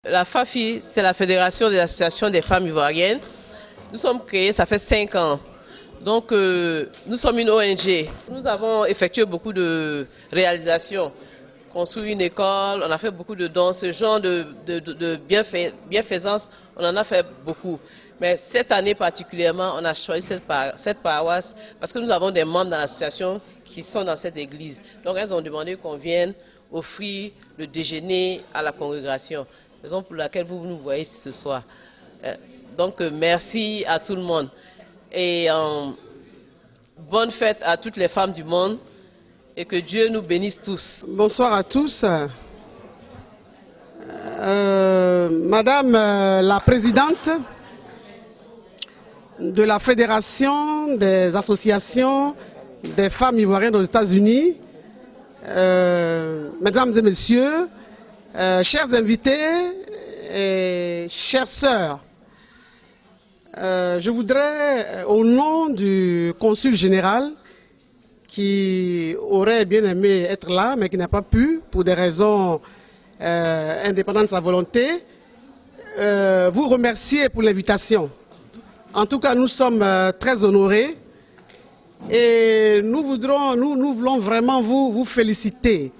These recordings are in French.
La FAFI, c'est la Fédération des associations des femmes ivoiriennes. Nous sommes créés, ça fait 5 ans. Donc, nous sommes une ONG. Nous avons effectué beaucoup de réalisations. Construit une école, on a fait beaucoup de dons. Ce genre de bienfaisance, on en a fait beaucoup. Mais cette année particulièrement, on a choisi cette paroisse parce que nous avons des membres dans l'association qui sont dans cette église. Donc, elles ont demandé qu'on vienne offrir le déjeuner à la congrégation. Raison pour laquelle vous nous voyez ici ce soir. Donc, merci à tout le monde. Et bonne fête à toutes les femmes du monde et que Dieu nous bénisse tous. Bonsoir à tous. Madame la présidente de la Fédération des associations des femmes ivoiriennes aux États-Unis, mesdames et messieurs, chers invités et chères sœurs, je voudrais, au nom du consul général, qui aurait bien aimé être là, mais qui n'a pas pu, pour des raisons indépendantes de sa volonté, vous remercier pour l'invitation. En tout cas, nous sommes très honorés et nous voulons vraiment vous féliciter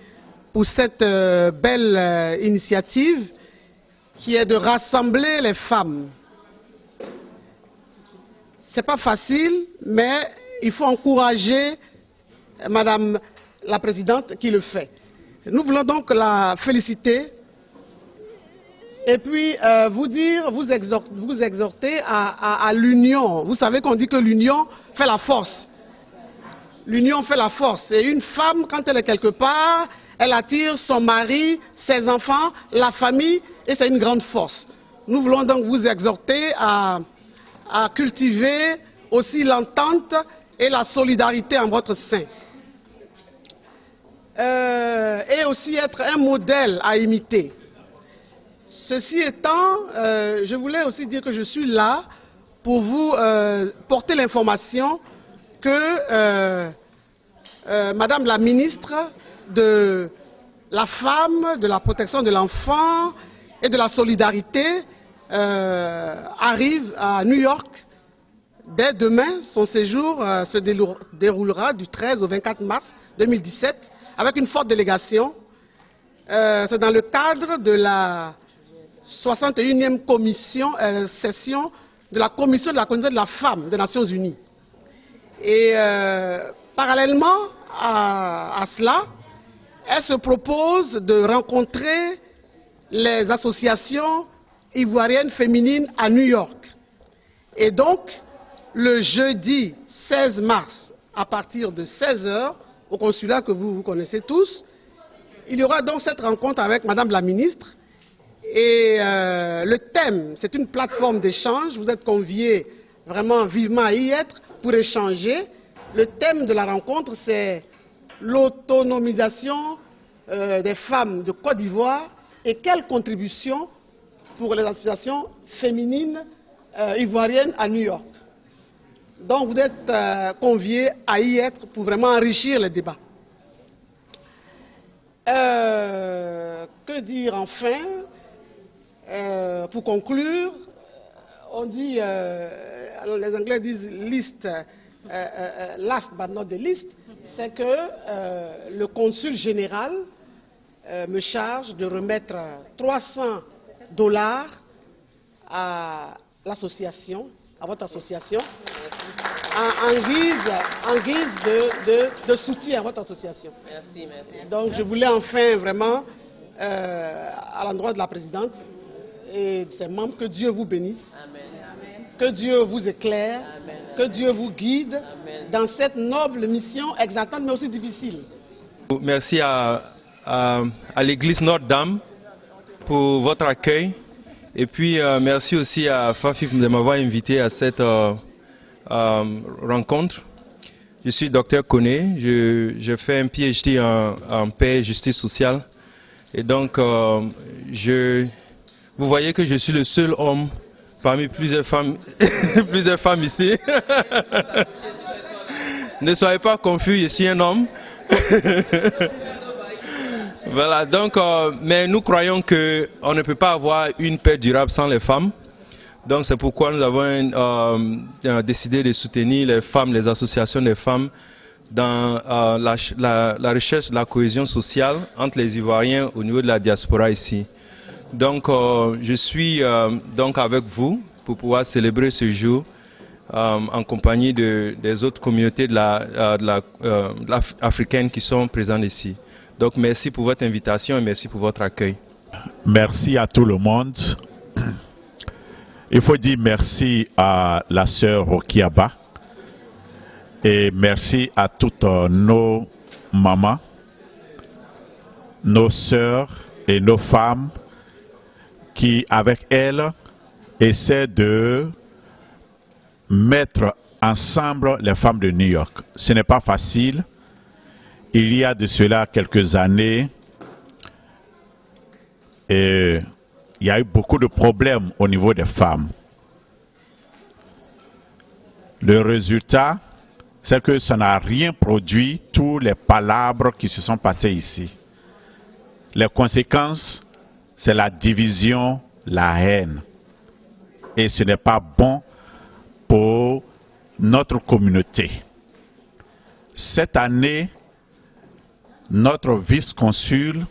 pour cette belle initiative qui est de rassembler les femmes. C'est pas facile, mais il faut encourager Madame la Présidente qui le fait. Nous voulons donc la féliciter et puis vous exhorter à l'union. Vous savez qu'on dit que l'union fait la force. L'union fait la force. Et une femme, quand elle est quelque part, elle attire son mari, ses enfants, la famille, et c'est une grande force. Nous voulons donc vous exhorter à cultiver aussi l'entente et la solidarité en votre sein. Et aussi être un modèle à imiter. Ceci étant, je voulais aussi dire que je suis là pour vous porter l'information que Madame la ministre de la femme, de la protection de l'enfant et de la solidarité arrive à New York. Dès demain, son séjour se déroulera du 13 au 24 mars 2017 avec une forte délégation. C'est dans le cadre de la 61e session de la Commission de la condition de la femme des Nations Unies. Et parallèlement à cela, elle se propose de rencontrer les associations ivoiriennes féminines à New York. Et donc, le jeudi 16 mars, à partir de 16 h, au consulat que vous connaissez tous, il y aura donc cette rencontre avec Madame la ministre. Et le thème, c'est une plateforme d'échange. Vous êtes conviés vraiment vivement à y être pour échanger. Le thème de la rencontre, c'est l'autonomisation des femmes de Côte d'Ivoire et quelle contribution pour les associations féminines ivoiriennes à New York. Donc vous êtes conviés à y être pour vraiment enrichir les débats. Que dire enfin? Pour conclure, on dit, alors les Anglais disent list, last but not the least, c'est que le consul général me charge de remettre $300 à l'association, à votre association, en guise de soutien à votre association. Merci, merci. Donc je voulais enfin vraiment, à l'endroit de la présidente et de ses membres, que Dieu vous bénisse, Amen. que Dieu vous éclaire, Amen. que Dieu vous guide Amen. dans cette noble mission exaltante mais aussi difficile. Merci à l'église Notre-Dame pour votre accueil et puis merci aussi à FAFI de m'avoir invité à cette rencontre. Je suis Dr Koné, je fais un PhD en paix et justice sociale et donc vous voyez que je suis le seul homme parmi plusieurs femmes, plusieurs femmes ici. Ne soyez pas confus, je suis un homme. Voilà, donc, mais nous croyons qu'on ne peut pas avoir une paix durable sans les femmes. Donc c'est pourquoi nous avons décidé de soutenir les femmes, les associations des femmes dans la recherche de la cohésion sociale entre les Ivoiriens au niveau de la diaspora ici. Donc je suis donc avec vous pour pouvoir célébrer ce jour en compagnie des autres communautés africaines qui sont présentes ici. Donc merci pour votre invitation et merci pour votre accueil. Merci à tout le monde. Il faut dire merci à la sœur Rokiaba et merci à toutes nos mamans, nos sœurs et nos femmes qui, avec elles, essaient de mettre ensemble les femmes de New York. Ce n'est pas facile. Il y a de cela quelques années, et il y a eu beaucoup de problèmes au niveau des femmes. Le résultat, c'est que ça n'a rien produit, tous les palabres qui se sont passés ici. Les conséquences, c'est la division, la haine. Et ce n'est pas bon pour notre communauté. Cette année, notre vice-consul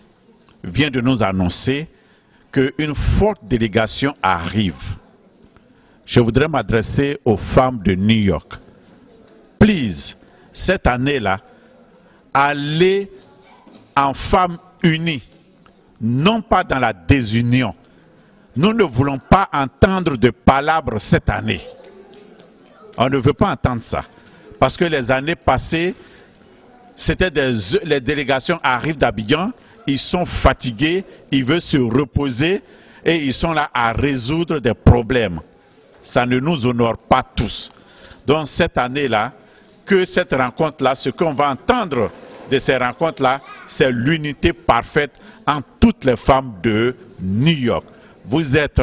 vient de nous annoncer qu'une forte délégation arrive. Je voudrais m'adresser aux femmes de New York. Please, cette année-là, allez en femmes unies, non pas dans la désunion. Nous ne voulons pas entendre de palabres cette année. On ne veut pas entendre ça. Parce que les années passées, les délégations arrivent d'Abidjan, ils sont fatigués, ils veulent se reposer et ils sont là à résoudre des problèmes. Ça ne nous honore pas tous. Donc cette année-là, que cette rencontre-là, ce qu'on va entendre de ces rencontres-là, c'est l'unité parfaite entre toutes les femmes de New York. Vous êtes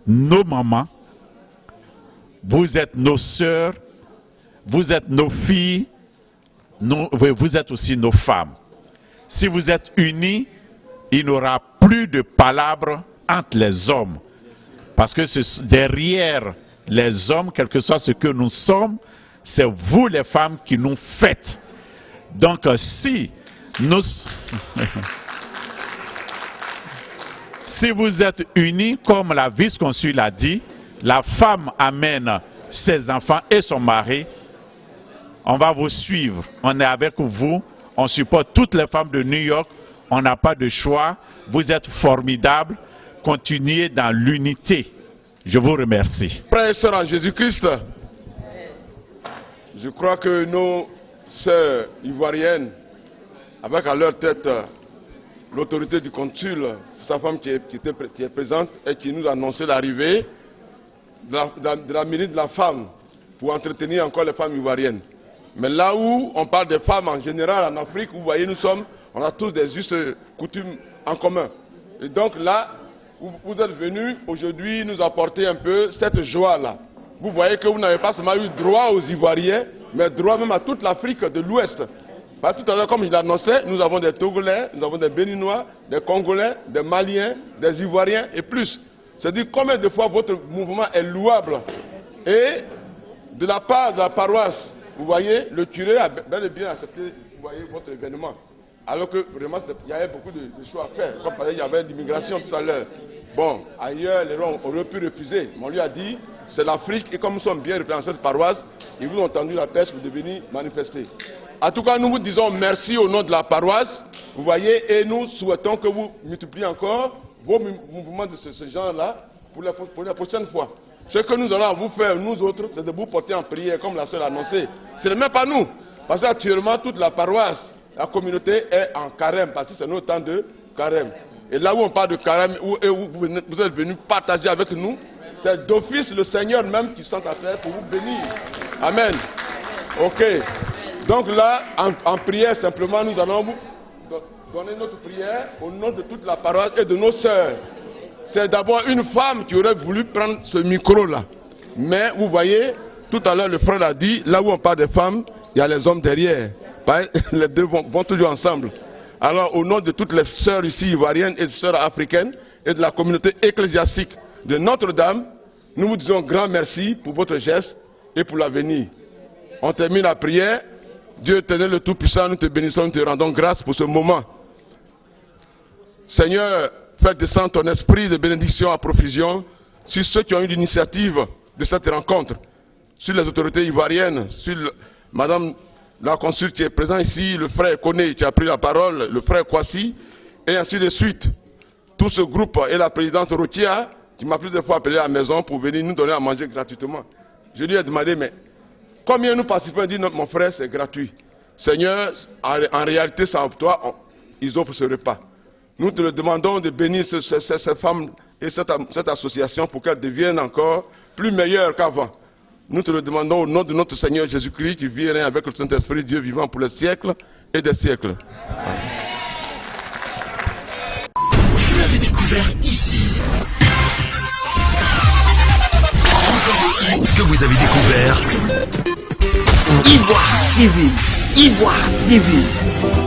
nos mamans, vous êtes nos sœurs, vous êtes nos filles, vous êtes aussi nos femmes. Si vous êtes unis, il n'y aura plus de palabres entre les hommes. Parce que derrière les hommes, quel que soit ce que nous sommes, c'est vous les femmes qui nous faites. Donc si vous êtes unis, comme la vice-consul a dit, la femme amène ses enfants et son mari, on va vous suivre, on est avec vous, on supporte toutes les femmes de New York, on n'a pas de choix, vous êtes formidables, continuez dans l'unité. Je vous remercie. Frères et sœurs en Jésus-Christ, je crois que nos sœurs ivoiriennes, avec à leur tête l'autorité du consul, c'est sa femme qui est présente et qui nous a annoncé l'arrivée de la mairie de la femme pour entretenir encore les femmes ivoiriennes. Mais là où on parle des femmes en général en Afrique, vous voyez, on a tous des us coutumes en commun. Et donc là, vous êtes venus aujourd'hui nous apporter un peu cette joie-là. Vous voyez que vous n'avez pas seulement eu droit aux Ivoiriens, mais droit même à toute l'Afrique de l'Ouest. Tout à l'heure, comme je l'annonçais, nous avons des Togolais, nous avons des Béninois, des Congolais, des Maliens, des Ivoiriens et plus. C'est-à-dire combien de fois votre mouvement est louable. Et de la part de la paroisse, vous voyez, le curé a bel et bien accepté, vous voyez, votre événement. Alors que vraiment, il y avait beaucoup de choix à faire. Comme par exemple, il y avait l'immigration tout à l'heure. Bon, ailleurs, les gens auraient pu refuser. Mais on lui a dit, c'est l'Afrique, et comme nous sommes bien représentés dans cette paroisse, ils vous ont tendu la perche pour venir manifester. En tout cas, nous vous disons merci au nom de la paroisse, vous voyez, et nous souhaitons que vous multipliez encore vos mouvements de ce genre-là pour la prochaine fois. Ce que nous allons à vous faire, nous autres, c'est de vous porter en prière, comme la sœur l'a annoncé. Ce n'est même pas nous, parce qu'actuellement, toute la paroisse, la communauté est en carême, parce que c'est notre temps de carême. Et là où on parle de carême, où vous êtes venus partager avec nous, c'est d'office le Seigneur même qui sont à terre pour vous bénir. Amen. Ok. Donc là, en prière, simplement, nous allons vous donner notre prière au nom de toute la paroisse et de nos sœurs. C'est d'abord une femme qui aurait voulu prendre ce micro-là. Mais vous voyez, tout à l'heure, le frère a dit, là où on parle des femmes, il y a les hommes derrière. Les deux vont toujours ensemble. Alors, au nom de toutes les sœurs ici ivoiriennes et sœurs africaines et de la communauté ecclésiastique de Notre-Dame, nous vous disons grand merci pour votre geste et pour l'avenir. On termine la prière. Dieu éternel le Tout-Puissant, nous te bénissons, nous te rendons grâce pour ce moment. Seigneur, fais descendre ton esprit de bénédiction à profusion sur ceux qui ont eu l'initiative de cette rencontre, sur les autorités ivoiriennes, sur Madame la consul qui est présente ici, le frère Koné qui a pris la parole, le frère Kwasi, et ainsi de suite. Tout ce groupe et la présidente Rokia qui m'a plusieurs fois appelé à la maison pour venir nous donner à manger gratuitement. Je lui ai demandé, mais combien nous participons? Il dit, non, mon frère, c'est gratuit. Seigneur, en réalité, sans toi, ils offrent ce repas. Nous te le demandons de bénir ces femmes et cette association pour qu'elles deviennent encore plus meilleures qu'avant. Nous te le demandons au nom de notre Seigneur Jésus-Christ qui vit et règne avec le Saint-Esprit, Dieu vivant pour les siècles et des siècles. Vous l'avez découvert ici. Que vous avez découvert Ivoire TV. Ivoire TV.